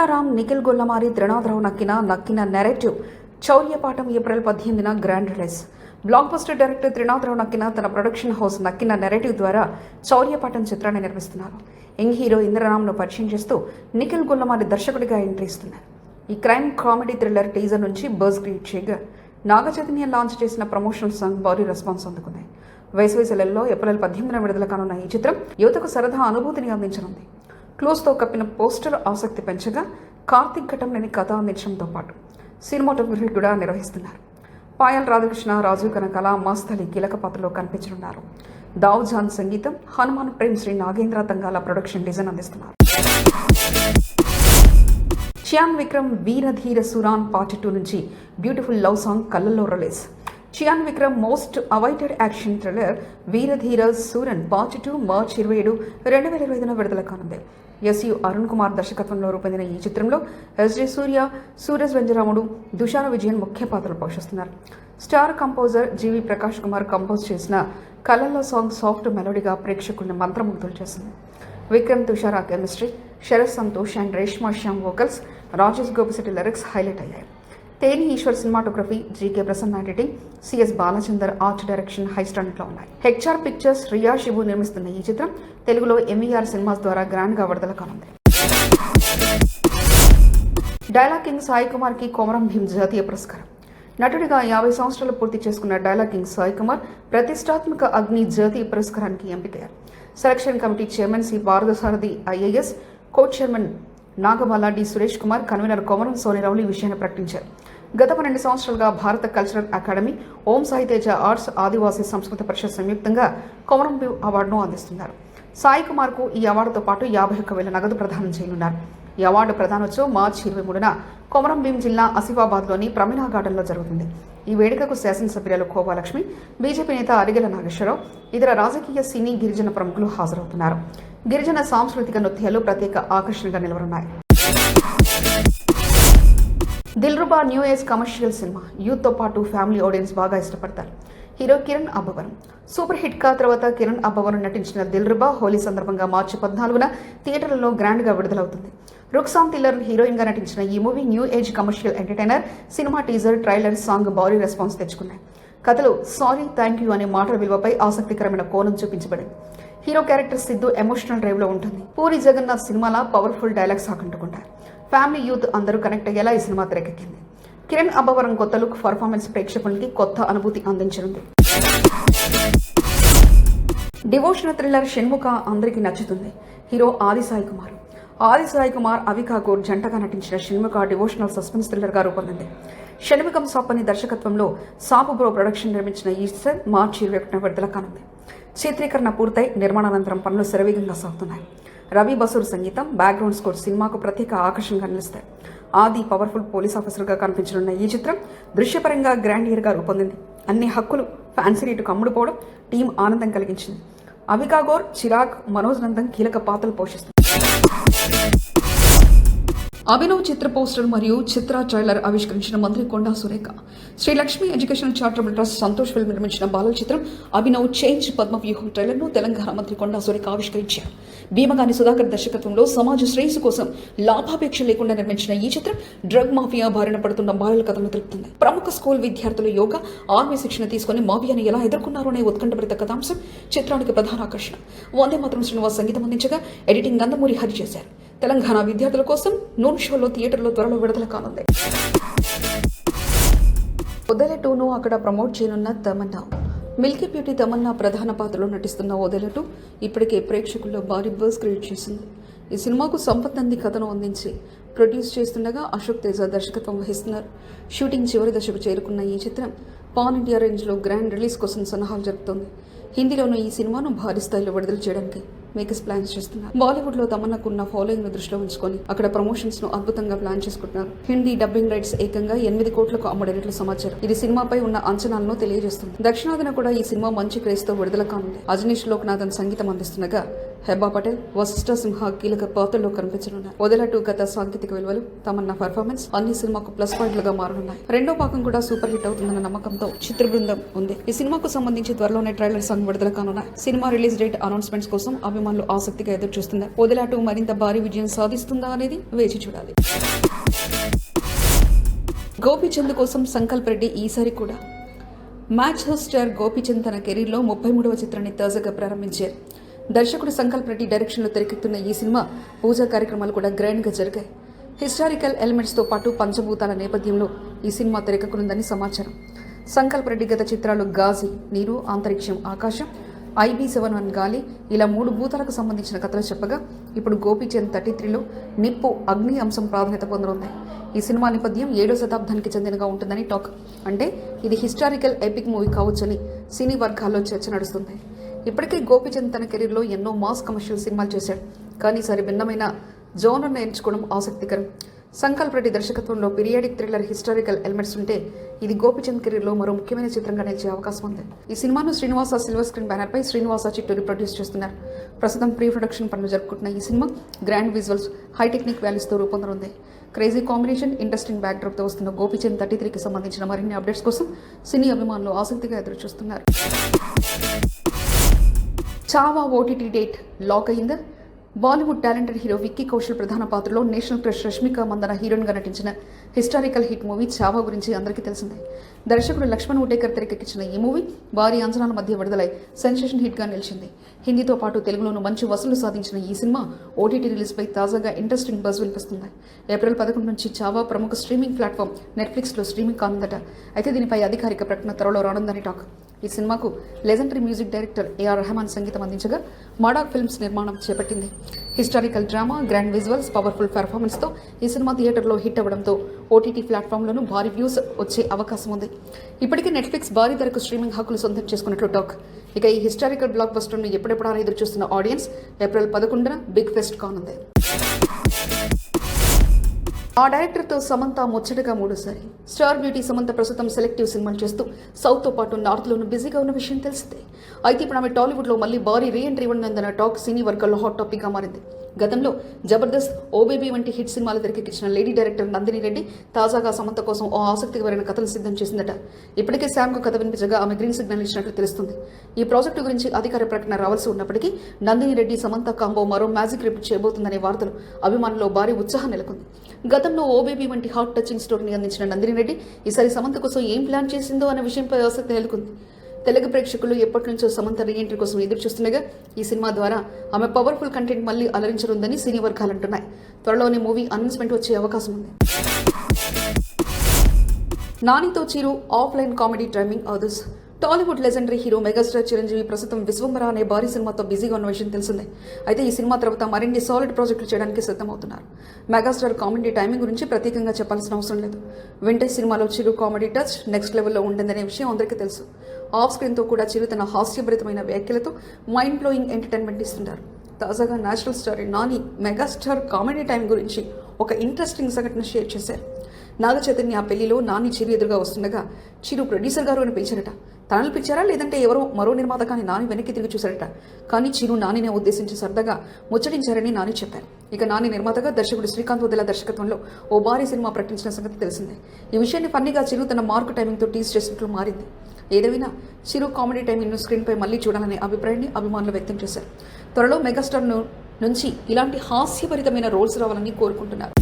ఇంద్రారాం, Nikhil Gollamari, Trinadha Rao Nakkina narrative Chaurya Paatham April 18న grand release. Blockbuster director Trinadha Rao Nakkina తన production house నక్కిన narrative ద్వారా చౌర్యపాఠం చిత్రాన్ని నిర్మిస్తున్నారు. యంగ్ హీరో ఇంద్రారాంను పరిచయం చేస్తూ నిఖిల్ గొల్లమారి దర్శకుడిగా ఎంట్రీ ఇస్తున్నారు. ఈ క్రైమ్ కామెడీ థ్రిల్లర్ టీజర్ నుంచి బజ్ క్రియేట్ చేయగా నాగచైతన్య లాంచ్ చేసిన ప్రమోషనల్ సాంగ్ భారీ రెస్పాన్స్ అందుకున్నాయి. వేసవి సెలవుల్లో ఏప్రిల్ 18న విడుదల కానున్న ఈ చిత్రం యువతకు సరదా అనుభూతిని అందించనుంది. క్లోజ్తో కప్పిన పోస్టర్ ఆసక్తి పెంచగా కార్తిక్ ఘటంలోని కథ అందించడంతో పాటు సినిమాటోగ్రఫీ కూడా నిర్వహిస్తున్నారు. పాయల్ రాధాకృష్ణ, రాజీవ్ కనకాల, మస్తలి కీలక పాత్రలో కనిపించనున్నారు. దావ్ జాన్ సంగీతం, హనుమాన్ ప్రేమ్ శ్రీ నాగేంద్ర తంగాల ప్రొడక్షన్ డిజైన్ అందిస్తున్నారు. చియాన్ విక్రమ్ వీరధీర సురాన్ పార్ట్ 2 నుంచి బ్యూటిఫుల్ లవ్ సాంగ్ కళ్ళల్లో release. Chiyaan Vikram most awaited action thriller Veera Dheera Sooran part 2 మార్చి 27, 2025న విడుదల కానుంది. ఎస్యు అరుణ్ కుమార్ దర్శకత్వంలో రూపొందిన ఈ చిత్రంలో ఎస్జే సూర్య, సూరజ్ వెంజరాముడు, దుషార విజయన్ ముఖ్య పాత్రలు పోషిస్తున్నారు. Star composer G V Prakash Kumar compose చేసిన కళ్ళల్లో సాంగ్ సాఫ్ట్ మెలోడీగా ప్రేక్షకుల్ని మంత్రముగ్ధులు చేసింది. Vikram తుషార chemistry, Sarath Santhosh and Reshma Shyam vocals, Rajesh Gopishetty lyrics highlight అయ్యాయి. Theni Eswar cinematography, GK Prasanna editing, CS Balachandar art direction high స్టాండర్డ్లో ఉన్నాయి. హెచ్ఆర్ పిక్చర్స్, రియా శివు నిర్మిస్తున్న ఈ చిత్రం తెలుగులో ఎంఈఆర్ సినిమాస్ ద్వారా గ్రాండ్గా విడుదల కానుంది. డైలాగ్ కింగ్ సాయి కుమార్కి కొమరం భీం జాతీయ పురస్కారం. నటుడిగా 50 సంవత్సరాలు పూర్తి చేసుకున్న డైలాగ్ కింగ్ సాయి కుమార్ ప్రతిష్టాత్మక అగ్ని జాతీయ పురస్కారానికి ఎంపికయ్యారు. Selection committee chairman C Parthasarathi IAS, co chairman Nagabala D Suresh Kumar, convener Komaram సోనిరావులు ఈ విషయాన్ని ప్రకటించారు. గత 12 సంవత్సరాలుగా Bharata Cultural Academy, Om Saiteja Arts, Adivasi Samskruta Parishat సంయుక్తంగా కొమరం భీం అవార్డును అందిస్తున్నారు. సాయి కుమార్కు ఈ అవార్డుతో పాటు 51,000 నగదు ప్రదానం చేయనున్నారు. ఈ అవార్డు ప్రదానోత్సవం మార్చి 23న కొమరం భీం జిల్లా ఆసిఫాబాద్లోని ప్రమిళా గార్డెన్లో జరుగుతుంది. ఈ వేడుకకు శాసనసభ్యులు కోవాలక్ష్మి, బీజేపీ నేత అరిగెల నాగేశ్వరరావు, ఇతర రాజకీయ సినీ గిరిజన ప్రముఖులు హాజరవుతున్నారు. గిరిజన సాంస్కృతిక నృత్యాలు ప్రత్యేక ఆకర్షణగా నిలవనున్నాయి. Dilruba new age commercial cinema. యూత్తో పాటు ఫ్యామిలీ ఆడియన్స్ బాగా ఇష్టపడతారు. Hero Kiran Abbavaram. Super hit KA తర్వాత కిరణ్ అబ్బవరం నటించిన దిల్రుబా హోలీ సందర్భంగా మార్చి 14న థియేటర్లలో గ్రాండ్గా విడుదలవుతుంది. రుక్సాన్ తిల్లర్ హీరోయిన్గా నటించిన ఈ movie new age commercial entertainer. Cinema teaser, trailer, song భారీ రెస్పాన్స్ తెచ్చుకున్నాయి. కథలో సారీ, థ్యాంక్ యూ అనే మాటల విలువపై ఆసక్తికరమైన కోణం చూపించబడింది. Hero character Siddhu emotional drive లో ఉంటుంది. పూరి జగన్నాథ్ సినిమాలో పవర్ఫుల్ డైలాగ్స్ ఆకట్టుకుంటారు. ఫ్యామిలీ యూత్ అందరూ కనెక్ట్ అయ్యేలా ఈ సినిమా తెరకెక్కింది. కిరణ్ అబ్బవరం కొత్త లుక్, పర్ఫార్మెన్స్ ప్రేక్షకునికి కొత్త అనుభూతి అందించనుంది. డివోషనల్ థ్రిల్లర్ షణ్ముఖ అందరికీ నచ్చుతుంది. హీరో ఆది సాయి కుమార్, అవికా గౌడ్ జంటగా నటించిన షణ్ముఖ డివోషనల్ సస్పెన్స్ థ్రిల్లర్ గా రూపొందింది. షణ్ముఖం సాపని దర్శకత్వంలో సాపు బ్రో ప్రొడక్షన్ నిర్మించిన ఈ చిత్రం మార్చి 21న విడుదల కానుంది. చిత్రీకరణ పూర్తయి నిర్మాణానంతరం పనులు శరవేగంగా సాగుతున్నాయి. రవి బసూర్ సంగీతం, బ్యాక్గ్రౌండ్ స్కోర్ సినిమాకు ప్రత్యేక ఆకర్షణగా నిలుస్తాయి. ఆది పవర్ఫుల్ పోలీస్ ఆఫీసర్గా కనిపించనున్న ఈ చిత్రం దృశ్యపరంగా గ్రాండియర్గా రూపొందింది. అన్ని హక్కులు ఫ్యాన్సీ రేటుకు అమ్ముడుపోవడం టీం ఆనందం కలిగించింది. అవికా గౌర్, చిరాగ్, మనోజ్ నందన్ కీలక పాత్రలు పోషిస్తారు. అభినవ్ చిత్ర పోస్టర్ మరియు చిత్ర ట్రైలర్ ఆవిష్కరించిన మంత్రి Konda Surekha. Sri Lakshmi educational charitable trust Santosh film నిర్మించిన బాలల చిత్రం అభినవ్ చేంజ్ పద్మవ్యూహం ట్రైలర్ను తెలంగాణ మంత్రి కొండా సురేఖ ఆవిష్కరించారు. భీమగాని సుధాకర్ దర్శకత్వంలో సమాజ శ్రేయస్సు కోసం లాభాపేక్ష లేకుండా నిర్మించిన ఈ చిత్రం డ్రగ్ మాఫియా బారిన పడుతున్న బాలల కథను తెలుపుతుంది. ప్రముఖ స్కూల్ విద్యార్థులు యోగా, ఆర్మీ శిక్షణ తీసుకుని మాఫియాను ఎలా ఎదుర్కొన్నారోనే ఉత్కంఠభరిత కథాంశం చిత్రానికి ప్రధాన ఆకర్షణ. వందే మాత్రం శ్రీనివాస్ సంగీతం అందించగా ఎడిటింగ్ నందమూరి హరి చేశారు. తెలంగాణ విద్యార్థుల కోసం నూన్ షోలో థియేటర్లో త్వరలో విడుదల కానుంది. ఓదెల 2ను అక్కడ ప్రమోట్ చేయనున్న తమన్నా. మిల్కీ బ్యూటీ తమన్నా ప్రధాన పాత్రలో నటిస్తున్న ఓదెల 2 ఇప్పటికే ప్రేక్షకుల్లో భారీ బజ్ క్రియేట్ చేసింది. ఈ సినిమాకు సంపత్ నంది కథను అందించి ప్రొడ్యూస్ చేస్తుండగా అశోక్ తేజ దర్శకత్వం వహిస్తున్నారు. షూటింగ్ చివరి దశకు చేరుకున్న ఈ చిత్రం పాన్ ఇండియా రేంజ్లో గ్రాండ్ రిలీజ్ కోసం సన్నాహాలు జరుపుతోంది. హిందీలోనూ ఈ సినిమాను భారీ స్థాయిలో విడుదల చేయడానికి మేకర్స్ ప్లాన్స్ చేస్తున్నారు. బాలీవుడ్ లో తమన్నాకున్న ఫాలోయింగ్ ను దృష్టిలో ఉంచుకొని అక్కడ ప్రమోషన్స్ ను అద్భుతంగా ప్లాన్ చేసుకుంటున్నారు. హిందీ డబ్బింగ్ రైట్స్ ఏకంగా 8 కోట్లకు అమ్మడైనట్లు సమాచారం. ఇది సినిమాపై ఉన్న అంచనాలను తెలియజేస్తుంది. దక్షిణాదిన కూడా ఈ సినిమా మంచి క్రేజ్ తో విడుదల కానుంది. అజనీష్ లోక్నాథన్ సంగీతం అందిస్తుండగా హెబ్బా పటేల్, వశిష్ఠ సింహ కీలక పాత్రలో కనిపించనున్నారు. వదల 2 కథ సాంకేతిక విలువలు, తమన్నా పర్ఫార్మెన్స్ అన్ని సినిమాకు ప్లస్ పాయింట్లుగా మారనున్నాయి. రెండో భాగం కూడా సూపర్ హిట్ అవుతుందన్న నమ్మకంతో చిత్ర బృందం ఉంది. ఈ సినిమాకు సంబంధించి త్వరలోనే ట్రైలర్ సాంగ్ విడుదల కానున్నాయి. సినిమా రిలీజ్ డేట్ అనౌన్స్మెంట్స్ కోసం అభిమానులు ఆసక్తిగా ఎదురు చూస్తున్నారు. వదల 2 మరింత భారీ విజయం సాధిస్తుందా అనేది వేచి చూడాలి. గోపీచంద్ కోసం సంకల్ప్ రెడ్డి ఈసారి కూడా మ్యాచ్ హౌస్ స్టార్ గోపీచంద్ తన కెరీర్లో 33వ చిత్రాన్ని తాజాగా ప్రారంభించారు. దర్శకుడు సంకల్ప్ రెడ్డి డైరెక్షన్లో తెరకెక్కుతున్న ఈ సినిమా పూజా కార్యక్రమాలు కూడా గ్రాండ్గా జరిగాయి. హిస్టారికల్ ఎలిమెంట్స్తో పాటు పంచభూతాల నేపథ్యంలో ఈ సినిమా తెరకెక్కనుందని సమాచారం. సంకల్ప్ రెడ్డి గత చిత్రాలు గాజీ, నీరు, అంతరిక్షం, ఆకాశం, IB71 గాలి ఇలా 3 భూతాలకు సంబంధించిన కథలు చెప్పగా ఇప్పుడు గోపీచంద్ 33లో నిప్పు, అగ్ని అంశం ప్రాధాన్యత పొందనుంది. ఈ సినిమా నేపథ్యం 7వ శతాబ్దానికి చెందినగా ఉంటుందని టాక్. అంటే ఇది హిస్టారికల్ ఎపిక్ మూవీ కావచ్చని సినీ వర్గాల్లో చర్చ నడుస్తుంది. ఇప్పటికే గోపీచంద్ తన కెరీర్లో ఎన్నో మాస్ కమర్షియల్ సినిమాలు చేశాడు. కానీ ఈసారి భిన్నమైన జోనర్ను ఎంచుకోవడం ఆసక్తికరం. సంకల్ప్ రెడ్డి దర్శకత్వంలో పీరియాడిక్ థ్రిల్లర్ హిస్టారికల్ ఎలిమెంట్స్ ఉంటే ఇది గోపీచంద్ కెరీర్లో మరో ముఖ్యమైన చిత్రంగా నిలిచే అవకాశం ఉంది. ఈ సినిమాను శ్రీనివాస సిల్వర్ స్క్రీన్ బ్యానర్పై శ్రీనివాస చిట్టూరి ప్రొడ్యూస్ చేస్తున్నారు. ప్రస్తుతం ప్రీ ప్రొడక్షన్ పనులు జరుపుకుంటున్న ఈ సినిమా గ్రాండ్ విజువల్స్, హైటెక్నిక్ వాల్యూస్తో రూపొందనుంది. క్రేజీ కాంబినేషన్, ఇంట్రెస్టింగ్ బ్యాక్డ్రాప్తో వస్తున్న గోపీచంద్ 33కి సంబంధించిన మరిన్ని అప్డేట్స్ కోసం సినీ అభిమానులు ఆసక్తిగా ఎదురు చూస్తున్నారు. చావా OTT డేట్ లాక్ అయిందా? బాలీవుడ్ టాలెంటెడ్ హీరో విక్కీ కౌశల్ ప్రధాన పాత్రలో నేషనల్ క్రష్ రష్మిక మందన హీరోయిన్గా నటించిన హిస్టారికల్ హిట్ మూవీ చావా గురించి అందరికీ తెలిసిందే. దర్శకుడు లక్ష్మణ్ ఉటేకర్ తెరకెక్కించిన ఈ మూవీ భారీ అంచనాల మధ్య విడుదలై సెన్సేషన్ హిట్గా నిలిచింది. హిందీతో పాటు తెలుగులోనూ మంచి వసూలు సాధించిన ఈ సినిమా OTT రిలీజ్పై తాజాగా ఇంట్రెస్టింగ్ బజ్ వినిపిస్తుంది. ఏప్రిల్ 11 నుంచి చావా ప్రముఖ స్ట్రీమింగ్ ప్లాట్ఫామ్ నెట్ఫ్లిక్స్లో స్ట్రీమింగ్ కానుందట. అయితే దీనిపై అధికారిక ప్రకటన త్వరలో రానుందని టాక్. ఈ సినిమాకు legendary music director AR Rahman సంగీతం అందించగా మాడాక్ ఫిల్మ్స్ నిర్మాణం చేపట్టింది. Historical drama, grand visuals, powerful పెర్ఫార్మెన్స్తో ఈ సినిమా థియేటర్లో హిట్ అవ్వడంతో OTT ప్లాట్ఫామ్లోనూ భారీ వ్యూస్ వచ్చే అవకాశం ఉంది. ఇప్పటికే నెట్ఫ్లిక్స్ భారీ ధరకు స్ట్రీమింగ్ హక్కులు సొంతం చేసుకున్నట్లు టాక్. ఇక ఈ హిస్టారికల్ బ్లాక్ బస్టర్ను ఎప్పుడెప్పుడా ఎదురు చూస్తున్న ఆడియన్స్ ఏప్రిల్ 11న బిగ్ ఫెస్ట్ కానుంది. ఆ డైరెక్టర్తో సమంత ముచ్చటగా 3సారి. స్టార్ బ్యూటీ సమంత ప్రస్తుతం సెలెక్టివ్ సినిమాలు చేస్తూ సౌత్తో పాటు నార్త్లోనూ బిజీగా ఉన్న విషయం తెలిసిందే. అయితే ఇప్పుడు ఆమె టాలీవుడ్లో మళ్ళీ భారీ రీఎంట్రీ ఇవ్వనుందన్న టాక్ సినీ వర్గాల్లో హాట్ టాపిక్గా మారింది. గతంలో జబర్దస్త్, ఓ బేబీ వంటి హిట్ సినిమాలు తెరకెక్కించిన లేడీ డైరెక్టర్ నందిని రెడ్డి తాజాగా సమంత కోసం ఓ ఆసక్తికరమైన కథలు సిద్ధం చేసిందట. ఇప్పటికే శామ్కు కథ వినిపించగా ఆమె గ్రీన్ సిగ్నల్ ఇచ్చినట్లు తెలుస్తుంది. ఈ ప్రాజెక్టు గురించి అధికార ప్రకటన రావాల్సి ఉన్నప్పటికీ నందిని రెడ్డి సమంత కాంబో మరో మ్యాజిక్ రిపీట్ చేయబోతుందనే వార్తలు అభిమానుల్లో భారీ ఉత్సాహం నెలకొంది. గతంలో ఓ బేబీ వంటి హాట్ టచింగ్ స్టోరీని అందించిన నందిని రెడ్డి ఈసారి సమంత కోసం ఏం ప్లాన్ చేసిందో అనే విషయంపై ఆసక్తి నెలకొంది. తెలుగు ప్రేక్షకులు ఎప్పటి నుంచో సమంత రీఎంట్రీ కోసం ఎదురు చూస్తుండగా ఈ సినిమా ద్వారా ఆమె పవర్ఫుల్ కంటెంట్ మళ్ళీ అలరించనుందని సినీ వర్గాలు అంటున్నాయి. త్వరలోనే మూవీ అనౌన్స్మెంట్ వచ్చే అవకాశం ఉంది. నానితో చిరు ఆఫ్లైన్ కామెడీ టైమింగ్ అదర్స్. Tollywood legendary hero megastar Chiranjeevi ప్రస్తుతం విశ్వంబర అనే భారీ సినిమాతో బిజీగా ఉన్న విషయం తెలిసిందే. అయితే ఈ సినిమా తర్వాత మరిన్ని సాలిడ్ ప్రాజెక్టులు చేయడానికి సిద్ధమవుతున్నారు. మెగాస్టార్ కామెడీ టైమింగ్ గురించి ప్రత్యేకంగా చెప్పాల్సిన అవసరం లేదు. వింటేజ్ సినిమాలో చిరు కామెడీ టచ్ నెక్స్ట్ లెవెల్లో ఉంటుందనే విషయం అందరికీ తెలుసు. ఆఫ్ స్క్రీన్తో కూడా చిరు తన హాస్యభరితమైన వ్యాఖ్యలతో మైండ్ బ్లోయింగ్ ఎంటర్టైన్మెంట్ ఇస్తుంటారు. తాజాగా national star Nani megastar comedy time గురించి ఒక ఇంట్రెస్టింగ్ సంఘటన షేర్ చేశారు. నాగ చైతన్య పెళ్లిలో నాని చిరు ఎదురుగా వస్తుండగా చిరు ప్రొడ్యూసర్ గారు అని పిలిచారట. తనలు పిలిచారా లేదంటే ఎవరో మరో నిర్మాత కానీ నాని వెనక్కి తిరిగి చూశారట. కానీ చిరు నానినే ఉద్దేశించి సరదాగా ముచ్చటించారని నాని చెప్పారు. ఇక నాని నిర్మాతగా దర్శకుడు శ్రీకాంత్ వదిల దర్శకత్వంలో ఓ భారీ సినిమా ప్రకటించిన సంగతి తెలిసిందే. ఈ విషయాన్ని ఫన్నీగా చిరు తన మార్కు టైమింగ్తో టీజ్ చేసినట్లు మారింది. ఏదైనా చిరు కామెడీ టైమింగ్ను స్క్రీన్పై మళ్లీ చూడాలనే అభిప్రాయాన్ని అభిమానులు వ్యక్తం చేశారు. త్వరలో మెగాస్టార్ నుంచి ఇలాంటి హాస్యభరితమైన రోల్స్ రావాలని కోరుకుంటున్నారు.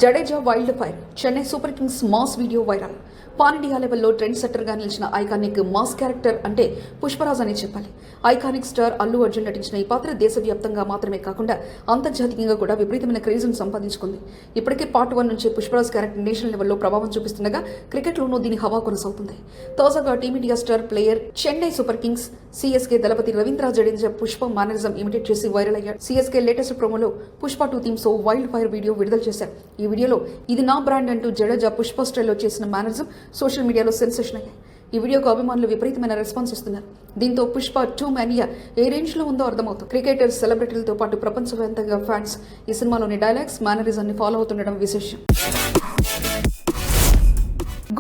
Jadeja wild fire. Chennai Super Kings mass video viral. Pan India లెవెల్లో ట్రెండ్ సెట్టర్గా నిలిచిన ఐకానిక్ మాస్ క్యారెక్టర్ అంటే పుష్పరాజ్ అని చెప్పాలి. ఐకానిక్ స్టార్ అల్లు అర్జున్ నటించిన ఈ పాత్ర దేశవ్యాప్తంగా మాత్రమే కాకుండా అంతర్జాతీయంగా కూడా విపరీతమైన క్రేజ్ను సంపాదించుకుంది. ఇప్పటికే పార్ట్ 1 నుంచి పుష్పరాజ్ క్యారెక్టర్ నేషనల్ లెవెల్లో ప్రభావం చూపిస్తుండగా క్రికెట్లోనూ దీని హవా కొనసాగుతుంది. తాజాగా team India star player Chennai Super Kings CSK Thalapathy Ravindra Jadeja Pushpa mannerism imitate చేసి వైరల్ అయ్యాడు. CSK లేటెస్ట్ ప్రోమోలో Pushpa 2 themes wildfire video విడుదల చేశారు. ఈ వీడియోలో ఇది నా బ్రాండ్ అంటూ జడేజా పుష్ప స్టైల్లో చేసిన మేనరిజం సోషల్ మీడియాలో సెన్సేషన్ అయ్యాయి. ఈ వీడియోకు అభిమానులు విపరీతమైన రెస్పాన్స్ ఇస్తున్నారు. దీంతో పుష్ప 2 మేనియా ఏ రేంజ్లో ఉందో అర్థమవుతుంది. క్రికెటర్స్, సెలబ్రిటీలతో పాటు ప్రపంచవ్యాప్తంగా ఫ్యాన్స్ ఈ సినిమాలోని డైలాగ్స్, మేనరిజాన్ని ఫాలో అవుతుండడం విశేషం.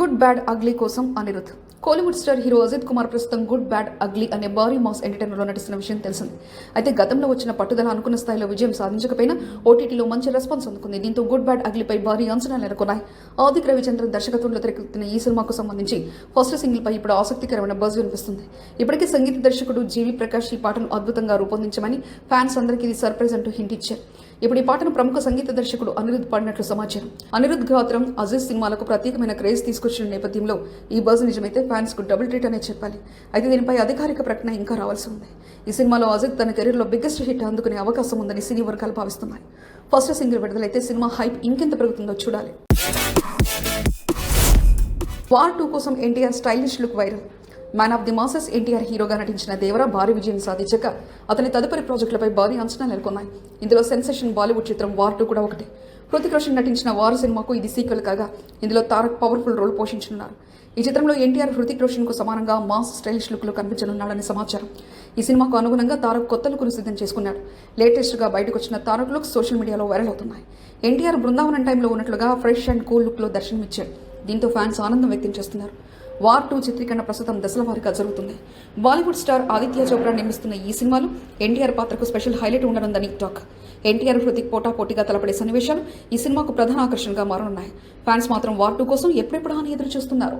గుడ్ బ్యాడ్ అగ్లీ కోసం అనిరుద్. కోలీవుడ్ స్టార్ హీరో అజిత్ కుమార్ ప్రస్తుతం గుడ్ బ్యాడ్ అగ్లీ అనే భారీ మాస్ ఎంటర్టైనర్లో నటిస్తున్న విషయం తెలిసింది. అయితే గతంలో వచ్చిన పట్టుదల అనుకున్న స్థాయిలో విజయం సాధించకపోయినా ఓటీటీలో మంచి రెస్పాన్స్ అందుకుంది. దీంతో గుడ్ బ్యాడ్ అగ్లీపై భారీ అంచనాలు నెలకొన్నాయి. ఆదిక్ రవిచంద్రన్ దర్శకత్వంలో తెరకెక్కుతున్న ఈ సినిమాకు సంబంధించి ఫస్ట్ సింగిల్ పై ఇప్పుడు ఆసక్తికరమైన బజ్ వినిపిస్తుంది. ఇప్పటికే సంగీత దర్శకుడు జీవి ప్రకాష్ ఈ పాటను అద్భుతంగా రూపొందించమని ఫ్యాన్స్ అందరికీ ఇది సర్ప్రైజ్ అంటూ హింట్ ఇచ్చారు. ఇప్పుడు ఈ పాటను ప్రముఖ సంగీత దర్శకుడు అనిరుద్ పాడినట్లు సమాచారం. అనిరుద్ గాత్రం అజీజ్ సినిమాలకు ప్రత్యేకమైన క్రేజ్ తీసుకొచ్చిన నేపథ్యంలో ఈ బజ్ నిజమైతే ఫ్యాన్స్ కు డబుల్ ట్రీట్ అనే చెప్పాలి. అయితే దీనిపై అధికారిక ప్రకటన ఇంకా రావాల్సి ఉంది. ఈ సినిమాలో అజిత్ తన కెరీర్లో బిగ్గెస్ట్ హిట్ అందుకునే అవకాశం ఉందని సినీ వర్గాలు భావిస్తున్నాయి. ఫస్ట్ సింగిల్ విడుదలైతే సినిమా హైప్ ఇంకెంత పెరుగుతుందో చూడాలి. వార్ 2 కోసం NTR stylish look viral. Man of the masses NTR హీరోగా నటించిన దేవరా భారీ విజయం సాధించక అతని తదుపరి ప్రాజెక్టులపై భారీ అంచనాలు నెలకొన్నాయి. ఇందులో సెన్సేషన్ బాలీవుడ్ చిత్రం వార్ 2 కూడా ఒకటి. హృతిక్ రోషన్ నటించిన వార్ సినిమాకు ఇది సీక్వెల్ కాగా ఇందులో తారక్ పవర్ఫుల్ రోల్ పోషించనున్నారు. ఈ చిత్రంలో ఎన్టీఆర్ హృతిక్ రోషన్ కు సమానంగా మాస్ స్టైలిష్ లుక్ లో కనిపించనున్నాడని సమాచారం. ఈ సినిమాకు అనుగుణంగా తారక్ కొత్త లుక్ను సిద్ధం చేసుకున్నాడు. లేటెస్ట్ గా బయటకు వచ్చిన తారక్ లుక్స్ సోషల్ మీడియాలో వైరల్ అవుతున్నాయి. ఎన్టీఆర్ బృందావనం టైంలో ఉన్నట్లుగా ఫ్రెష్ అండ్ కూల్ లుక్ లో దర్శనమిచ్చాడు. దీంతో ఫ్యాన్స్ ఆనందం వ్యక్తం చేస్తున్నారు. వార్ 2 చిత్రీకరణ ప్రస్తుతం దశల వారీగా జరుగుతుంది. బాలీవుడ్ స్టార్ ఆదిత్య చోప్రా నిర్మిస్తున్న ఈ సినిమాలో ఎన్టీఆర్ పాత్రకు స్పెషల్ హైలైట్ ఉండనుందని టాక్. ఎన్టీఆర్ హృతిక్ పోటాపోటీగా తలపడే సన్నివేశాలు ఈ సినిమాకు ప్రధాన ఆకర్షణగా మారనున్నాయి. ఫ్యాన్స్ మాత్రం వార్ 2 కోసం ఎప్పుడెప్పుడా అని ఎదురు చూస్తున్నారు.